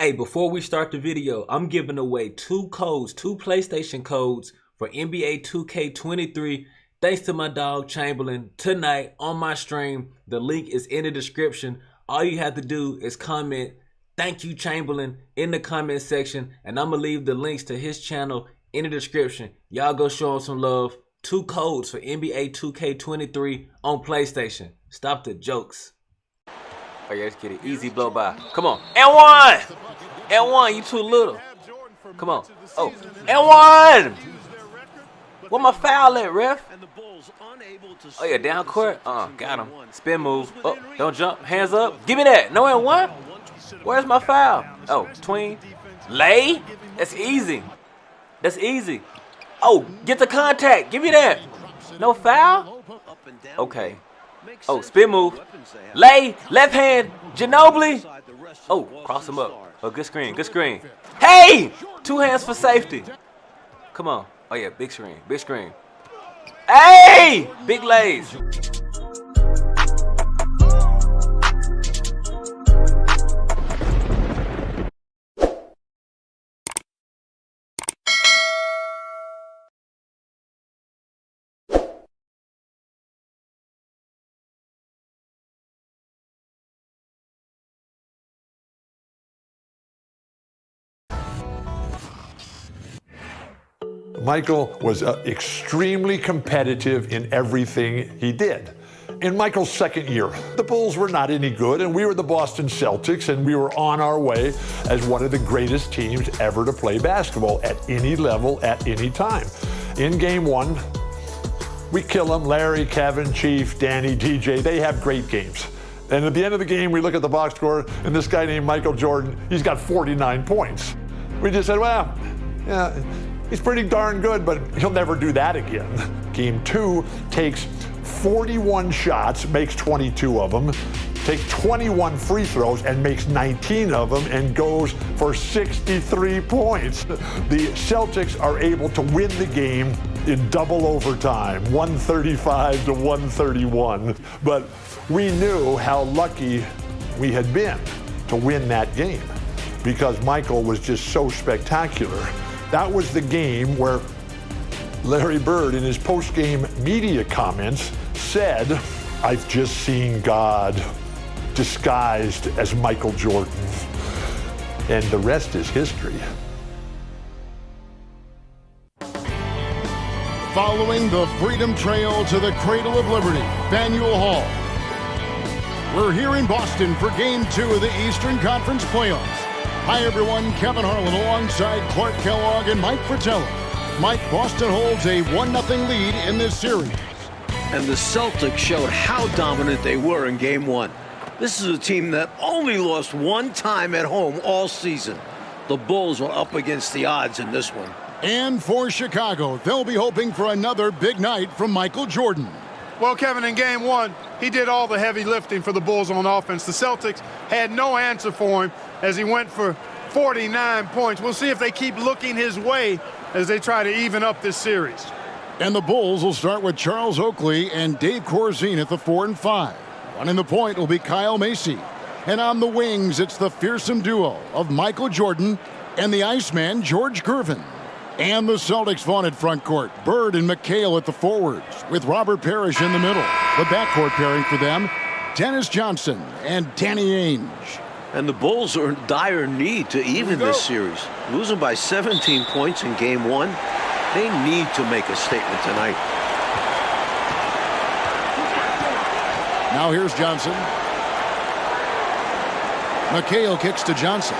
Hey, before we start the video, I'm giving away two PlayStation codes for NBA 2K23. Thanks to my dog Chamberlain tonight on my stream. The link is in the description. All you have to do is comment "Thank you, Chamberlain" in the comment section, and I'm gonna leave the links to his channel in the description. Y'all go show him some love. Two codes for NBA 2K23 on PlayStation. Stop the jokes. Oh yeah, let's get it. Easy blow by. Come on. And one! And one, you too little. Come on. Oh, and one! Where my foul at, ref? Oh yeah, down court. Got him. Spin move. Oh, don't jump. Hands up. Give me that. No and one? Where's my foul? Oh, tween. Lay? That's easy. That's easy. Oh, get the contact. Give me that. No foul? Okay. Oh, spin move. Lay, left hand, Ginobili. Oh, cross him up. Oh, good screen, good screen. Hey! Two hands for safety. Come on. Oh, yeah, big screen, big screen. Hey! Big lays. Michael was extremely competitive in everything he did. In Michael's second year, the Bulls were not any good, and we were the Boston Celtics, and we were on our way as one of the greatest teams ever to play basketball at any level, at any time. In game one, we kill them. Larry, Kevin, Chief, Danny, DJ, they have great games. And at the end of the game, we look at the box score, and this guy named Michael Jordan, he's got 49 points. We just said, well, yeah, he's pretty darn good, but he'll never do that again. Game two takes 41 shots, makes 22 of them, takes 21 free throws and makes 19 of them, and goes for 63 points. The Celtics are able to win the game in double overtime, 135 to 131. But we knew how lucky we had been to win that game because Michael was just so spectacular. That was the game where Larry Bird, in his post-game media comments, said, "I've just seen God disguised as Michael Jordan." And the rest is history. Following the Freedom Trail to the Cradle of Liberty, Faneuil Hall. We're here in Boston for Game 2 of the Eastern Conference Playoffs. Hi everyone, Kevin Harlan alongside Clark Kellogg and Mike Fratello. Mike, Boston holds a 1-0 lead in this series. And the Celtics showed how dominant they were in Game 1. This is a team that only lost one time at home all season. The Bulls were up against the odds in this one. And for Chicago, they'll be hoping for another big night from Michael Jordan. Well, Kevin, in Game 1, he did all the heavy lifting for the Bulls on offense. The Celtics had no answer for him as he went for 49 points. We'll see if they keep looking his way as they try to even up this series. And the Bulls will start with Charles Oakley and Dave Corzine at the 4 and 5. Running the point will be Kyle Macy. And on the wings, it's the fearsome duo of Michael Jordan and the Iceman, George Gervin. And the Celtics vaunted front court, Bird and McHale at the forwards, with Robert Parrish in the middle. The backcourt pairing for them, Dennis Johnson and Danny Ainge. And the Bulls are in dire need to even this series. Losing by 17 points in Game 1, they need to make a statement tonight. Now here's Johnson. McHale kicks to Johnson.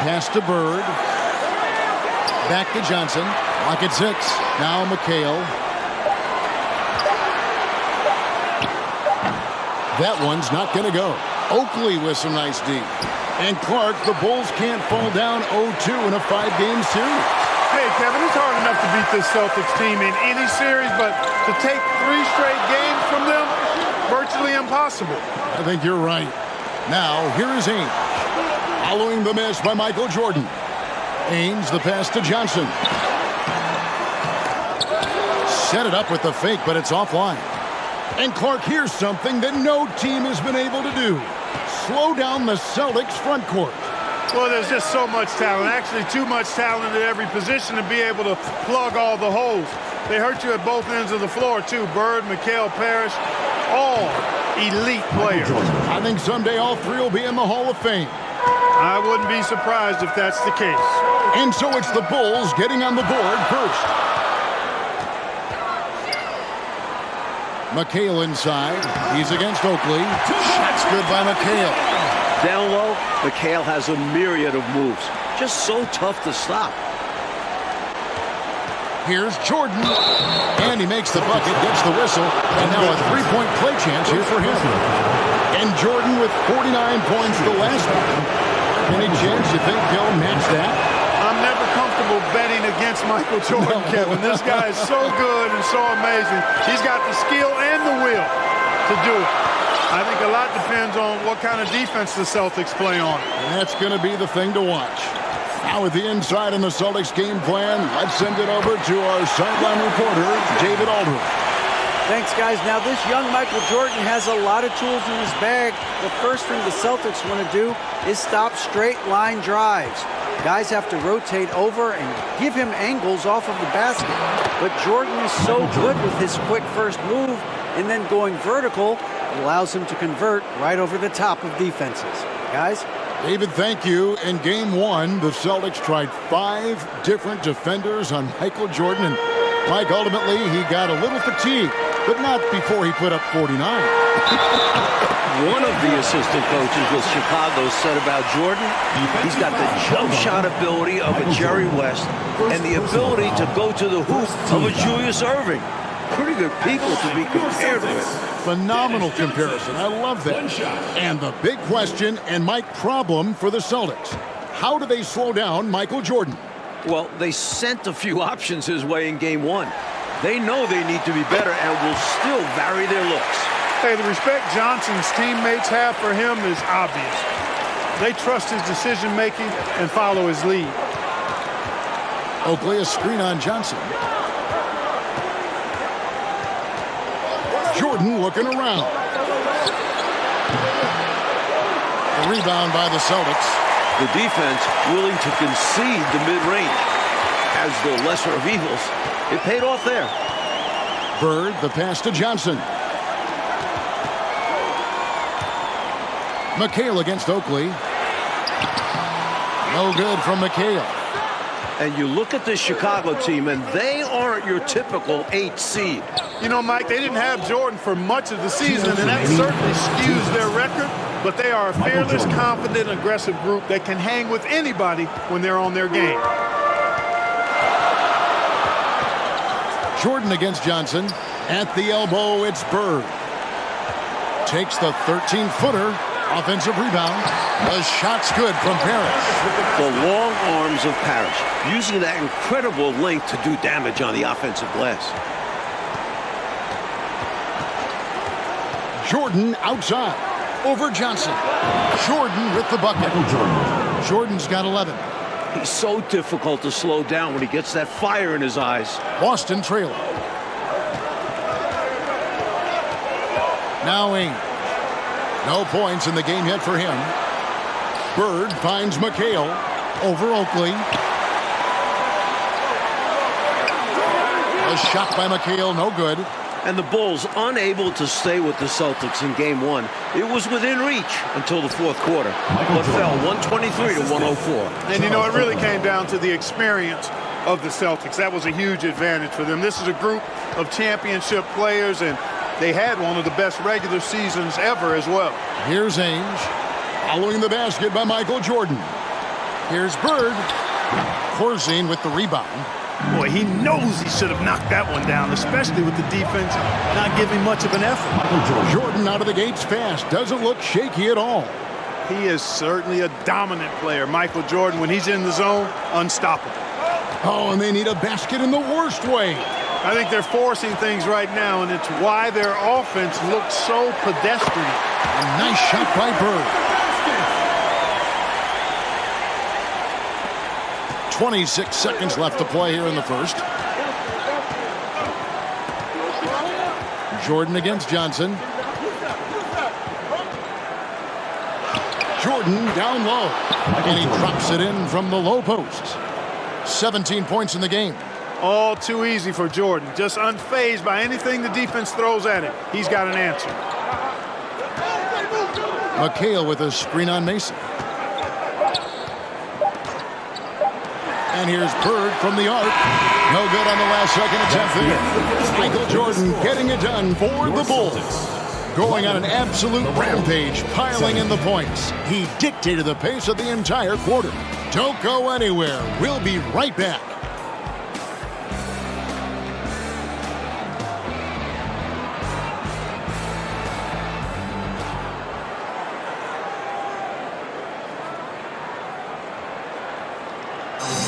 Pass to Bird. Back to Johnson. Lock at 6. Now McHale. That one's not going to go. Oakley with some nice D. And Clark, the Bulls can't fall down 0-2 in a 5-game series. Hey, Kevin, it's hard enough to beat this Celtics team in any series, but to take 3 straight games from them, virtually impossible. I think you're right. Now, here is Ainge. Following the miss by Michael Jordan. Ainge, the pass to Johnson. Set it up with the fake, but it's offline. And Clark hears something that no team has been able to do. slow down the Celtics front court? Well, there's just so much talent, actually too much talent at every position to be able to plug all the holes. They hurt you at both ends of the floor, too. Bird, McHale, Parrish, all elite players. I think someday all three will be in the Hall of Fame. I wouldn't be surprised if that's the case. And so it's the Bulls getting on the board first. McHale inside. He's against Oakley. Shot's good by McHale. Down low, McHale has a myriad of moves. Just so tough to stop. Here's Jordan. And he makes the bucket, gets the whistle. And now a three-point play chance here for him. And Jordan with 49 points the last time. Any chance you think he'll match that? I'm never comfortable betting against Michael Jordan, Kevin. This guy is so good and so amazing. He's got the skill and the will to do it. I think a lot depends on what kind of defense the Celtics play on. And that's going to be the thing to watch. Now with the inside in the Celtics game plan, let's send it over to our sideline reporter, David Aldridge. Thanks, guys. Now, this young Michael Jordan has a lot of tools in his bag. The first thing the Celtics want to do is stop straight line drives. Guys have to rotate over and give him angles off of the basket. But Jordan is so good with his quick first move and then going vertical, it allows him to convert right over the top of defenses. Guys? David, thank you. In game one, the Celtics tried 5 different defenders on Michael Jordan. And Mike, ultimately, he got a little fatigued, but not before he put up 49. One of the assistant coaches with Chicago said about Jordan, he's got the jump shot ability of a Jerry West and the ability to go to the hoop of a Julius Erving. Pretty good people to be compared with. Phenomenal comparison. I love that. And the big question and Mike problem for the Celtics. How do they slow down Michael Jordan? Well, they sent a few options his way in game one. They know they need to be better and will still vary their looks. Hey, the respect Johnson's teammates have for him is obvious. They trust his decision-making and follow his lead. Oakley, a screen on Johnson. Jordan looking around. The rebound by the Celtics. The defense willing to concede the mid-range. As the lesser of evils, it paid off there. Bird, the pass to Johnson. McHale against Oakley. No good from McHale. And you look at this Chicago team, and they aren't your typical 8 seed. You know, Mike, they didn't have Jordan for much of the season, and that certainly skews their record. But they are a fearless, confident, aggressive group that can hang with anybody when they're on their game. Jordan against Johnson. At the elbow, it's Bird. Takes the 13-footer. Offensive rebound. The shot's good from Parrish. The long arms of Parrish, using that incredible length to do damage on the offensive glass. Jordan outside. Over Johnson. Jordan with the bucket. Jordan's got 11. He's so difficult to slow down when he gets that fire in his eyes. Boston trailing. Now Ainge. No points in the game yet for him. Bird finds McHale over Oakley. A shot by McHale, no good. And the Bulls unable to stay with the Celtics in game one. It was within reach until the fourth quarter, but fell 123 to 104. And you know, it really came down to the experience of the Celtics. That was a huge advantage for them. This is a group of championship players, and they had one of the best regular seasons ever as well. Here's Ainge. Following the basket by Michael Jordan. Here's Bird. Corzine with the rebound. Boy, he knows he should have knocked that one down, especially with the defense not giving much of an effort. Jordan out of the gates fast. Doesn't look shaky at all. He is certainly a dominant player. Michael Jordan, when he's in the zone, unstoppable. Oh, and they need a basket in the worst way. I think they're forcing things right now, and it's why their offense looks so pedestrian. A nice shot by Bird. 26 seconds left to play here in the first. Jordan against Johnson. Jordan down low. And he drops it in from the low post. 17 points in the game. All too easy for Jordan. Just unfazed by anything the defense throws at him. He's got an answer. McHale with a screen on Mason. And here's Bird from the arc. No good on the last second attempt there. Michael Jordan getting it done for the Bulls. Going on an absolute rampage, piling in the points. He dictated the pace of the entire quarter. Don't go anywhere. We'll be right back.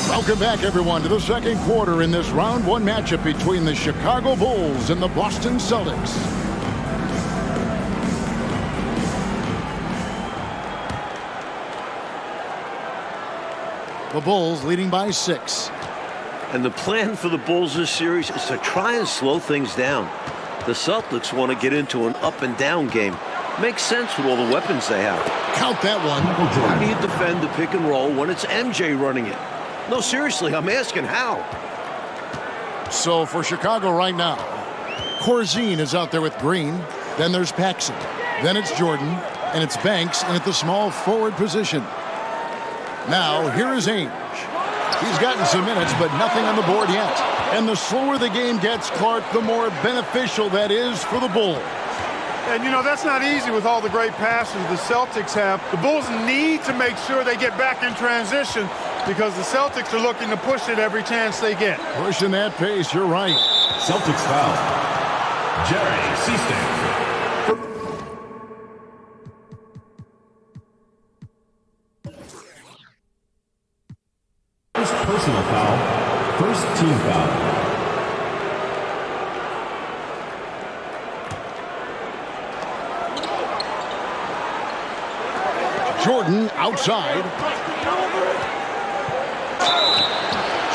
Welcome back, everyone, to the second quarter in this round one matchup between the Chicago Bulls and the Boston Celtics. The Bulls leading by 6. And the plan for the Bulls this series is to try and slow things down. The Celtics want to get into an up and down game. Makes sense with all the weapons they have. Count that one. How do you defend the pick and roll when it's MJ running it? No, seriously, I'm asking how. So for Chicago right now, Corzine is out there with Green. Then there's Paxson. Then it's Jordan. And it's Banks in at the small forward position. Now, here is Ainge. He's gotten some minutes, but nothing on the board yet. And the slower the game gets, Clark, the more beneficial that is for the Bulls. And, you know, that's not easy with all the great passes the Celtics have. The Bulls need to make sure they get back in transition because the Celtics are looking to push it every chance they get. Pushing that pace, you're right. Celtics foul. Jerry Seaston. First personal foul. First team foul. Jordan outside.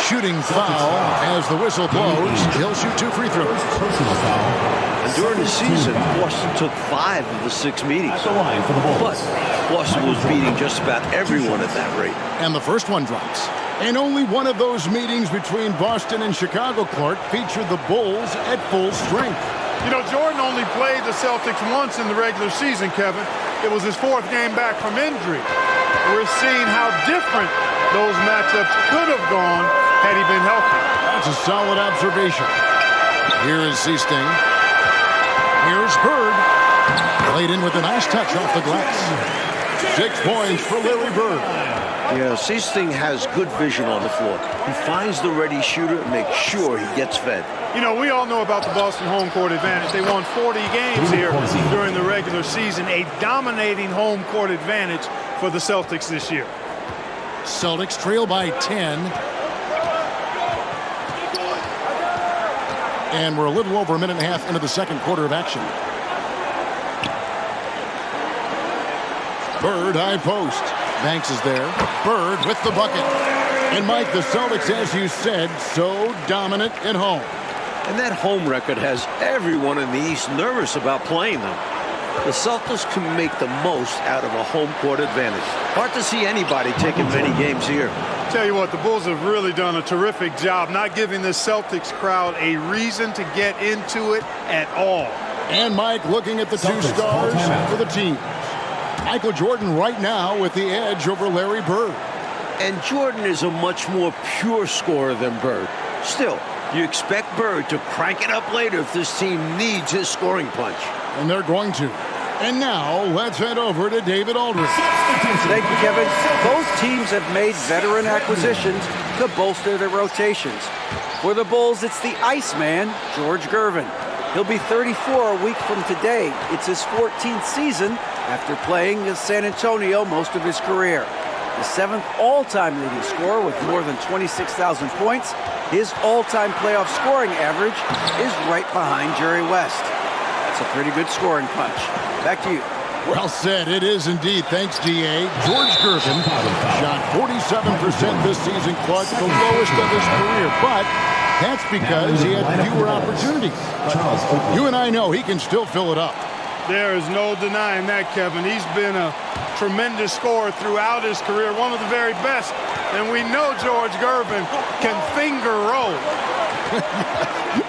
Shooting foul as the whistle blows. He'll shoot 2 free throws. Personal foul. And during the season, Boston took 5 of the 6 meetings. At the line for the Bulls. But Boston was beating just about everyone at that rate. And the first one drops. And only one of those meetings between Boston and Chicago, Clark, featured the Bulls at full strength. You know, Jordan only played the Celtics once in the regular season, Kevin. It was his 4th game back from injury. We're seeing how different those matchups could have gone had he been healthy. That's a solid observation. Here is Seasting. Here's Bird. Played in with a nice touch off the glass. 6 points for Larry Bird. Yeah, Seasting has good vision on the floor. He finds the ready shooter and makes sure he gets fed. You know, we all know about the Boston home court advantage. They won 40 games here during the regular season. A dominating home court advantage for the Celtics this year. Celtics trail by 10. And we're a little over a minute and a half into the second quarter of action. Bird high post. Banks is there. Bird with the bucket. And Mike, the Celtics, as you said, so dominant at home. And that home record has everyone in the East nervous about playing them. The Celtics can make the most out of a home court advantage. Hard to see anybody taking many games here. Tell you what, the Bulls have really done a terrific job not giving this Celtics crowd a reason to get into it at all. And Mike looking at the 2 stars for the team. Michael Jordan right now with the edge over Larry Bird. And Jordan is a much more pure scorer than Bird. Still, you expect Bird to crank it up later if this team needs his scoring punch. And they're going to. And now, let's head over to David Aldridge. Thank you, Kevin. Both teams have made veteran acquisitions to bolster their rotations. For the Bulls, it's the Iceman, George Gervin. He'll be 34 a week from today. It's his 14th season after playing in San Antonio most of his career. The 7th all-time leading scorer with more than 26,000 points. His all-time playoff scoring average is right behind Jerry West. That's a pretty good scoring punch. Back to you. Well said. It is indeed. Thanks, D.A. George Gervin shot 47% this season, Clark, the lowest of his career. But that's because he had fewer opportunities. You and I know he can still fill it up. There is no denying that, Kevin. He's been a tremendous scorer throughout his career, one of the very best. And we know George Gervin can finger roll.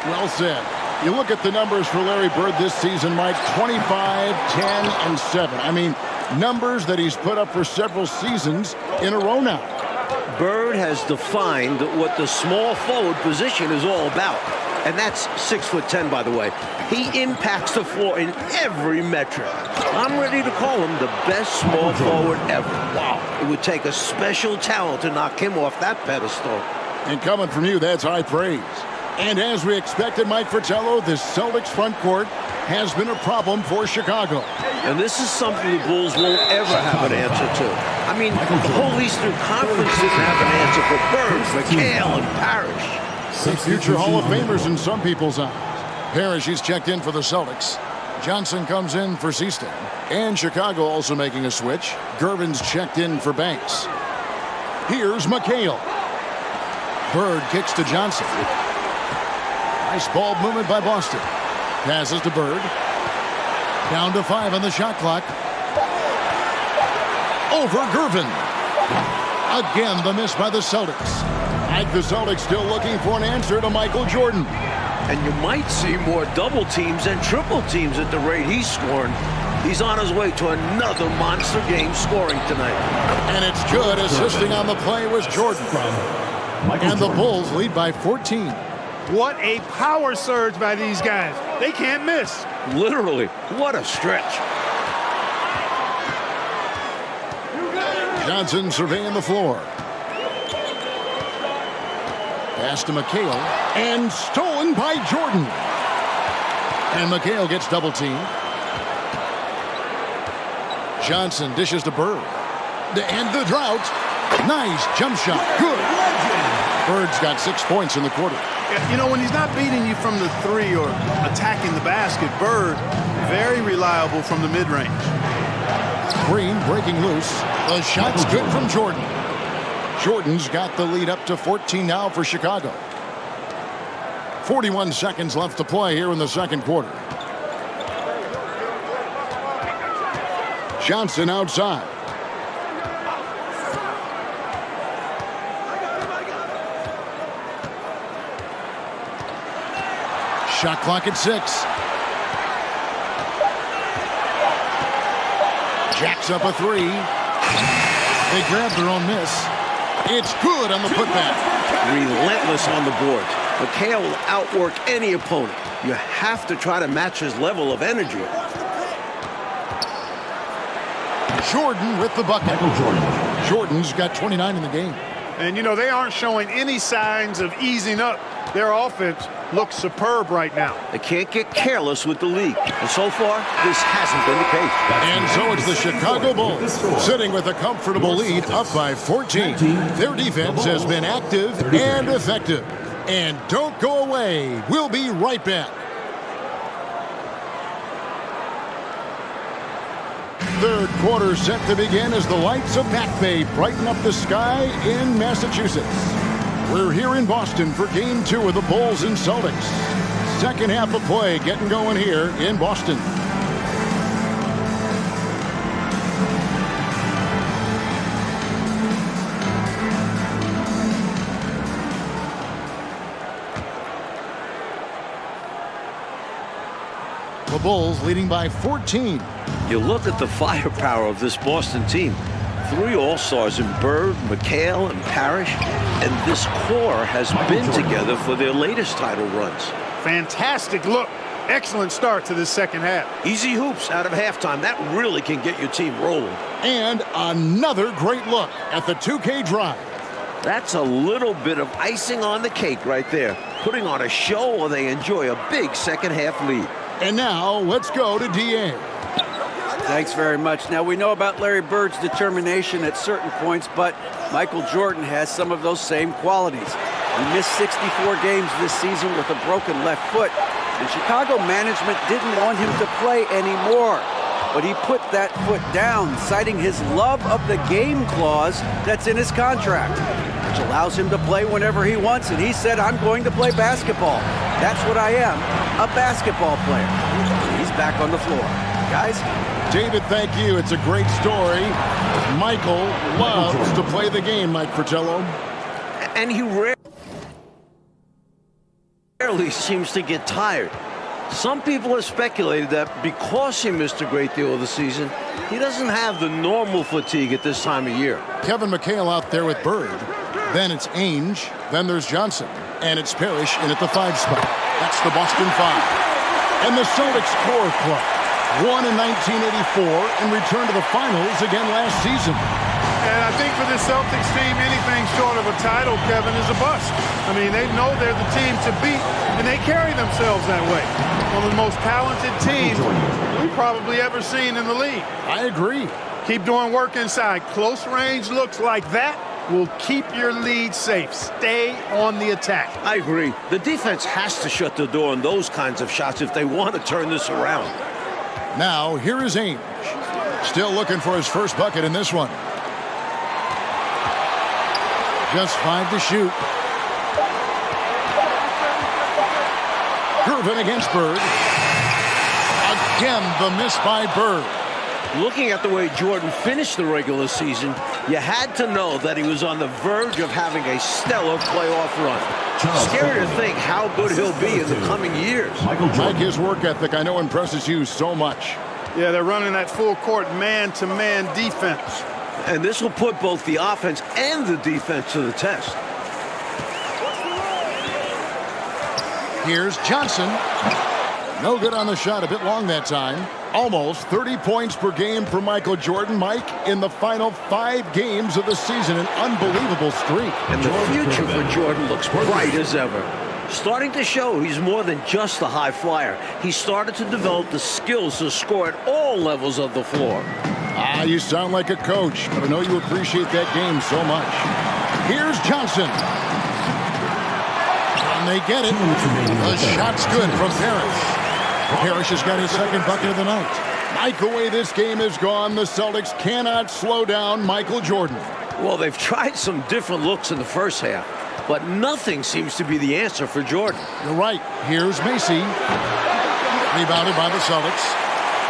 Well said. You look at the numbers for Larry Bird this season, Mike, 25, 10, and 7. I mean, numbers that he's put up for several seasons in a row now. Bird has defined what the small forward position is all about. And that's 6'10", by the way. He impacts the floor in every metric. I'm ready to call him the best small forward ever. Wow. It would take a special talent to knock him off that pedestal. And coming from you, that's high praise. And as we expected, Mike Fratello, the Celtics front court has been a problem for Chicago. And this is something the Bulls won't ever have an answer to. I mean, the whole Eastern Conference didn't have an answer for Bird, McHale, and Parrish. Some future Hall of Famers in some people's eyes. Parrish, he's checked in for the Celtics. Johnson comes in for Seaston. And Chicago also making a switch. Gervin's checked in for Banks. Here's McHale. Bird kicks to Johnson. Nice ball movement by Boston. Passes to Bird. Down to 5 on the shot clock. Over Gervin. Again, the miss by the Celtics. Like the Celtics still looking for an answer to Michael Jordan. And you might see more double teams and triple teams at the rate he's scoring. He's on his way to another monster game scoring tonight. And it's good. Assisting on the play was Jordan. And the Bulls lead by 14. What a power surge by these guys. They can't miss. Literally, what a stretch. Johnson surveying the floor. Pass to McHale, and stolen by Jordan. And McHale gets double teamed. Johnson dishes to Bird. To end the drought. Nice jump shot. Good. Bird's got 6 points in the quarter. You know, when he's not beating you from the three or attacking the basket, Bird, very reliable from the mid-range. Green breaking loose. The shot's good from Jordan. Jordan's got the lead up to 14 now for Chicago. 41 seconds left to play here in the second quarter. Johnson outside. Shot clock at 6. Jacks up a 3. They grab their own miss. It's good on the putback. Relentless on the board. McHale will outwork any opponent. You have to try to match his level of energy. Jordan with the bucket. Jordan's got 29 in the game. And, you know, they aren't showing any signs of easing up. Their offense looks superb right now. They can't get careless with the league. And so far, this hasn't been the case. And so it's the Chicago Bulls sitting with a comfortable lead up by 14. Their defense has been active and effective. And don't go away. We'll be right back. Third quarter set to begin as the lights of Back Bay brighten up the sky in Massachusetts. We're here in Boston for Game 2 of the Bulls and Celtics. Second half of play getting going here in Boston. The Bulls leading by 14. You look at the firepower of this Boston team. 3 All-Stars in Bird, McHale, and Parrish. And this core has been together for their latest title runs. Fantastic look. Excellent start to this second half. Easy hoops out of halftime. That really can get your team rolling. And another great look at the 2K drive. That's a little bit of icing on the cake right there. Putting on a show while they enjoy a big second half lead. And now let's go to DA. Thanks very much. Now, we know about Larry Bird's determination at certain points, but Michael Jordan has some of those same qualities. He missed 64 games this season with a broken left foot, and Chicago management didn't want him to play anymore. But he put that foot down, citing his love of the game clause that's in his contract, which allows him to play whenever he wants, and he said, I'm going to play basketball. That's what I am, a basketball player. He's back on the floor. guys. David, thank you. It's a great story. Michael loves to play the game, Mike Fratello. And he rarely seems to get tired. Some people have speculated that because he missed a great deal of the season, he doesn't have the normal fatigue at this time of year. Kevin McHale out there with Bird. Then it's Ainge. Then there's Johnson. And it's Parrish in at the 5 spot. That's the Boston 5. And the Celtics Core Club won in 1984 and returned to the finals again last season. And I think for the Celtics team, anything short of a title, Kevin, is a bust. I mean, they know they're the team to beat, and they carry themselves that way. One of the most talented teams we've probably ever seen in the league. I agree. Keep doing work inside. Close range looks like that will keep your lead safe. Stay on the attack. I agree. The defense has to shut the door on those kinds of shots if they want to turn this around. Now, here is Ainge. Still looking for his first bucket in this one. Just 5 to shoot. Gervin against Bird. Again, the miss by Bird. Looking at the way Jordan finished the regular season, you had to know that he was on the verge of having a stellar playoff run. Scary to think how good he'll be in the coming years. Mike, his work ethic, I know, impresses you so much. Yeah, they're running that full court man-to-man defense. And this will put both the offense and the defense to the test. Here's Johnson. No good on the shot, a bit long that time. Almost 30 points per game for Michael Jordan. Mike, in the final 5 games of the season, an unbelievable streak. And the future for Jordan looks bright as ever. Starting to show he's more than just a high flyer. He started to develop the skills to score at all levels of the floor. Ah, you sound like a coach, but I know you appreciate that game so much. Here's Johnson. And they get it. The shot's good from Parrish. Parrish has got his second bucket of the night. Mike, the way this game has gone, the Celtics cannot slow down Michael Jordan. Well, they've tried some different looks in the first half, but nothing seems to be the answer for Jordan. You're right. Here's Macy. Rebounded by the Celtics.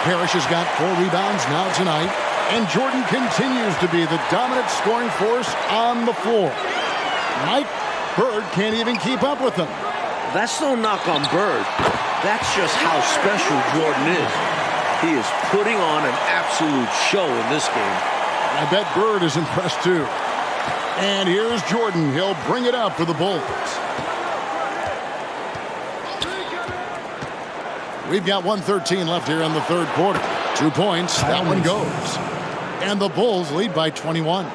Parrish has got 4 rebounds now tonight. And Jordan continues to be the dominant scoring force on the floor. Mike, Bird can't even keep up with him. That's no knock on Bird. That's just how special Jordan is. He is putting on an absolute show in this game. I bet Bird is impressed too. And here's Jordan. He'll bring it up for the Bulls. We've got 1:13 left here in the third quarter. 2 points. That one goes. And the Bulls lead by 21.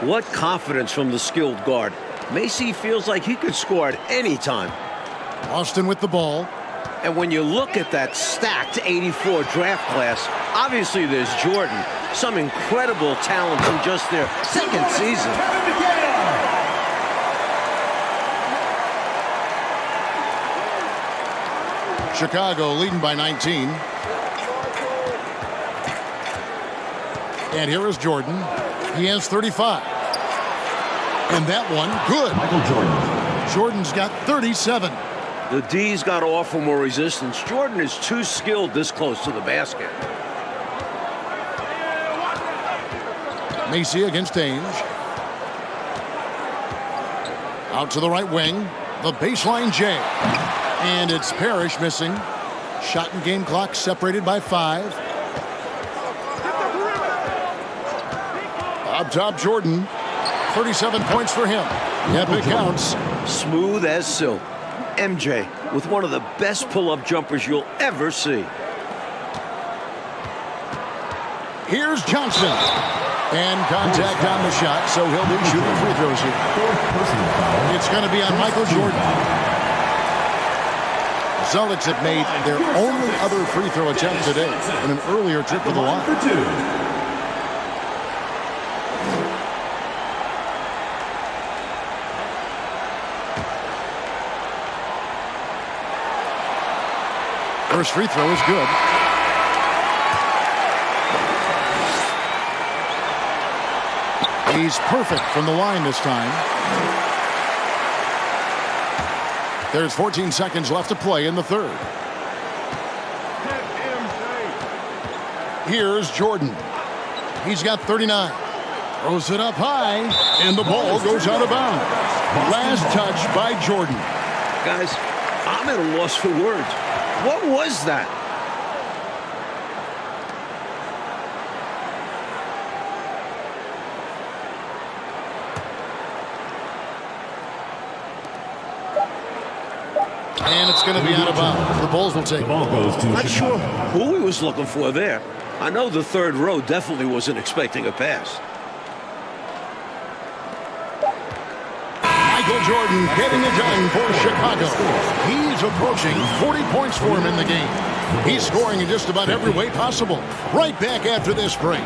What confidence from the skilled guard. Macy feels like he could score at any time. Austin with the ball. And when you look at that stacked 84 draft class, obviously there's Jordan. Some incredible talent from just their second season. Chicago leading by 19. And here is Jordan. He has 35. And that one, good. Michael Jordan. Jordan's got 37. The D's got to offer more resistance. Jordan is too skilled this close to the basket. Macy against Ainge. Out to the right wing. The baseline J. And it's Parrish missing. Shot and game clock separated by 5. Up top, Jordan. 37 points for him. Yep, it counts. Smooth as silk. MJ with one of the best pull-up jumpers you'll ever see. Here's Johnson. And contact on the shot, so he'll be shooting free throws here. It's going to be on Michael Jordan. The Celtics have made their only other free throw attempt today on an earlier trip to the line. First free throw is good. He's perfect from the line this time. There's 14 seconds left to play in the third. Here's Jordan. He's got 39. Throws it up high, and the ball goes out of bounds. Last touch by Jordan. Guys, I'm at a loss for words. What was that? And it's going to be out of bounds. The Bulls will take The ball goes to Not Chicago. sure who he was looking for there. I know the third row definitely wasn't expecting a pass. Michael Jordan getting it done for Chicago. He's approaching 40 points for him in the game. He's scoring in just about every way possible. Right back after this break.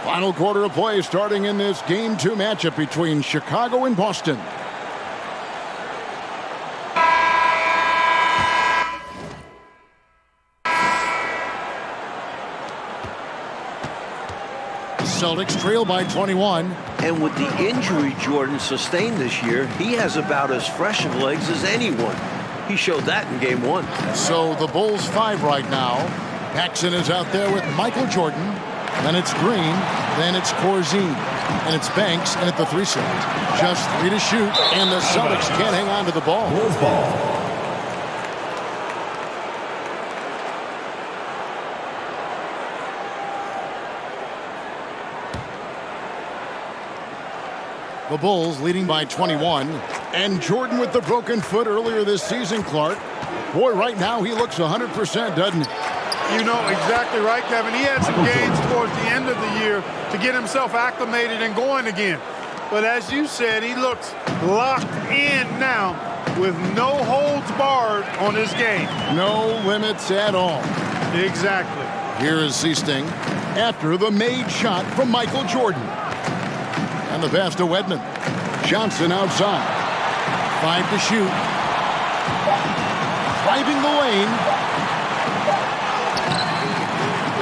Final quarter of play starting in this Game 2 matchup between Chicago and Boston. Celtics trail by 21. And with the injury Jordan sustained this year, he has about as fresh of legs as anyone. He showed that in Game 1. So the Bulls 5 right now. Paxson is out there with Michael Jordan. Then it's Green. Then it's Corzine. And it's Banks. And at the 3 set. Just 3 to shoot. And the Celtics can't hang on to the ball. Bulls ball. The Bulls leading by 21. And Jordan with the broken foot earlier this season, Clark. Boy, right now he looks 100%, doesn't he? You know exactly right, Kevin. He had some games towards the end of the year to get himself acclimated and going again. But as you said, he looks locked in now with no holds barred on his game. No limits at all. Exactly. Here is Seasting after the made shot from Michael Jordan. And the pass to Wedman. Johnson outside. 5 to shoot. Driving the lane.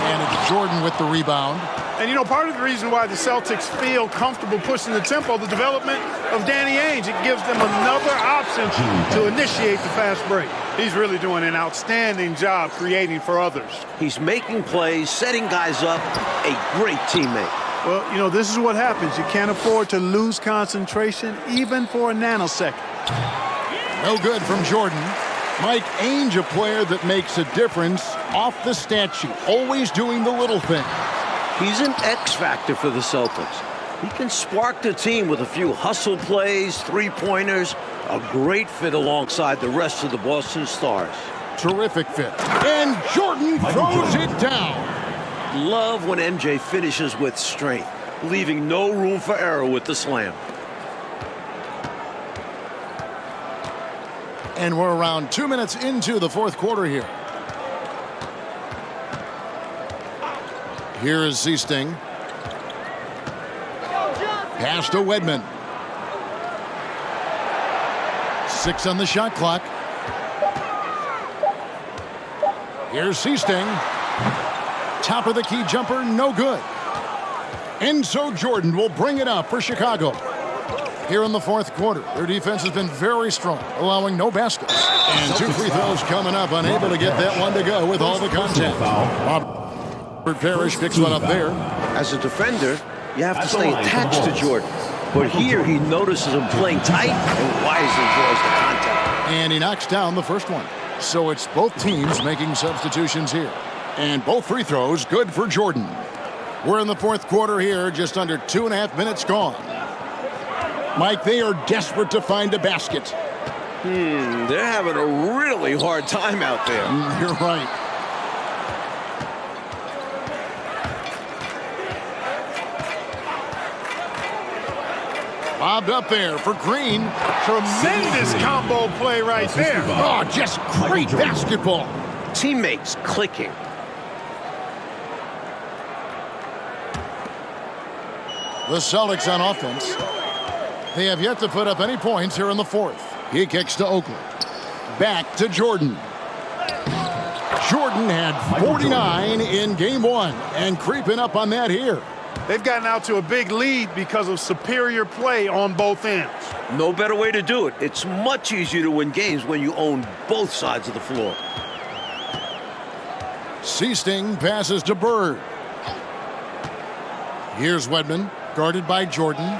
And it's Jordan with the rebound. And, you know, part of the reason why the Celtics feel comfortable pushing the tempo, the development of Danny Ainge, it gives them another option to initiate the fast break. He's really doing an outstanding job creating for others. He's making plays, setting guys up, a great teammate. Well, you know, this is what happens. You can't afford to lose concentration even for a nanosecond. No good from Jordan. Mike Ainge, a player that makes a difference off the stat sheet, always doing the little thing. He's an X factor for the Celtics. He can spark the team with a few hustle plays, three-pointers, a great fit alongside the rest of the Boston Stars. Terrific fit. And Jordan throws it down. Love when MJ finishes with strength, leaving no room for error with the slam. And we're around 2 minutes into the fourth quarter here. Here is Seasting. Pass to Wedman. 6 on the shot clock. Here's Seasting. Top of the key jumper, no good. And so Jordan will bring it up for Chicago. Here in the fourth quarter, their defense has been very strong, allowing no baskets. And 2 free throws coming up, unable to get that one to go with all the contact. Robert Parrish picks one up there. As a defender, you have to stay attached to Jordan. But here he notices him playing tight and wisely draws the contact. And he knocks down the first one. So it's both teams making substitutions here. And both free throws good for Jordan. We're in the fourth quarter here, just under 2.5 minutes gone. Mike, they are desperate to find a basket. They're having a really hard time out there. You're right. Bobbed up there for Green. Tremendous combo play right there. Oh, just great basketball. Teammates clicking. The Celtics on offense. They have yet to put up any points here in the fourth. He kicks to Oakley. Back to Jordan. Jordan had 49 in game one and creeping up on that here. They've gotten out to a big lead because of superior play on both ends. No better way to do it. It's much easier to win games when you own both sides of the floor. Seasting passes to Bird. Here's Wedman, guarded by Jordan.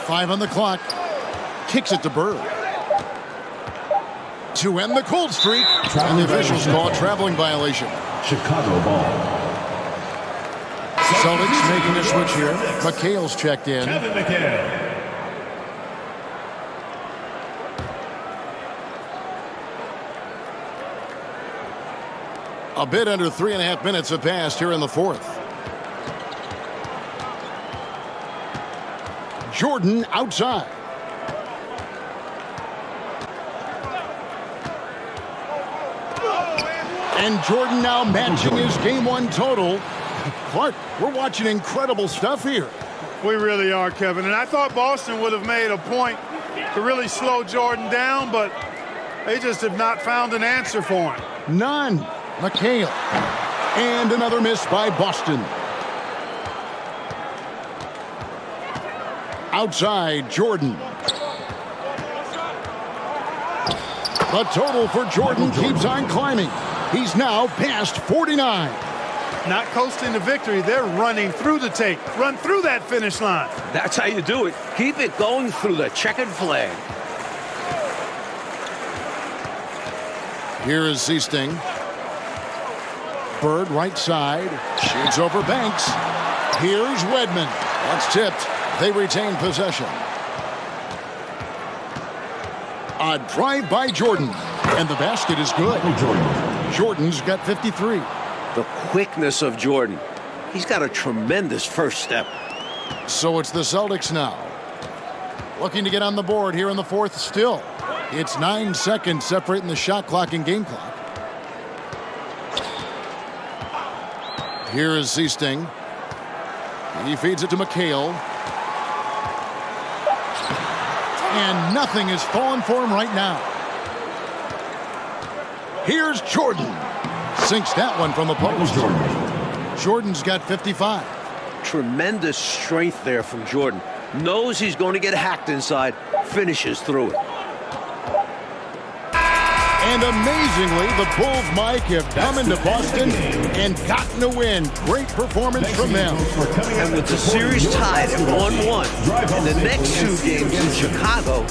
5 on the clock. Kicks it to Bird. To end the cold streak, and the officials call a traveling violation. Chicago ball. Celtics making a switch here. McHale's checked in. Kevin McHale. A bit under 3.5 minutes have passed here in the fourth. Jordan outside. And Jordan now matching his game one total. Clark, we're watching incredible stuff here. We really are, Kevin. And I thought Boston would have made a point to really slow Jordan down, but they just have not found an answer for him. None. McHale. And another miss by Boston. Outside, Jordan. The total for Jordan keeps on climbing. He's now past 49. Not coasting to victory. They're running through the tape. Run through that finish line. That's how you do it. Keep it going through the checkered flag. Here is Seasting. Bird right side. Shoots over Banks. Here's Wedman. That's tipped. They retain possession. A drive by Jordan. And the basket is good. Jordan's got 53. The quickness of Jordan. He's got a tremendous first step. So it's the Celtics now. Looking to get on the board here in the fourth still. It's 9 seconds separating the shot clock and game clock. Here is Seasting. He feeds it to McHale. And nothing is falling for him right now. Here's Jordan. Sinks that one from the post. Jordan's got 55. Tremendous strength there from Jordan. Knows he's going to get hacked inside. Finishes through it. And amazingly, the Bulls, Mike, have come into Boston and gotten a win. Great performance from them. And with the series tied at 1-1, and the next 2 games in Chicago,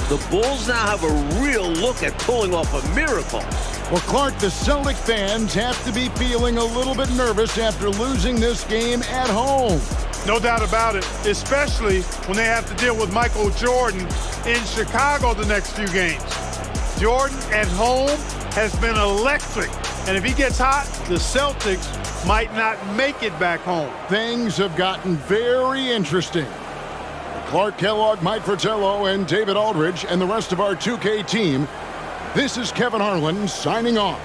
the Bulls now have a real look at pulling off a miracle. Well, Clark, the Celtic fans have to be feeling a little bit nervous after losing this game at home. No doubt about it, especially when they have to deal with Michael Jordan in Chicago the next few games. Jordan at home has been electric, and if he gets hot, the Celtics might not make it back home. Things have gotten very interesting. Clark Kellogg, Mike Fratello, and David Aldridge, and the rest of our 2K team. This is Kevin Harlan signing off.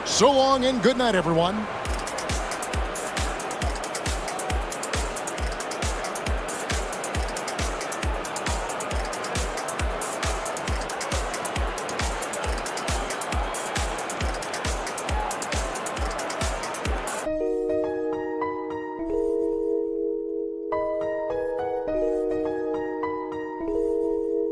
So long and good night, everyone.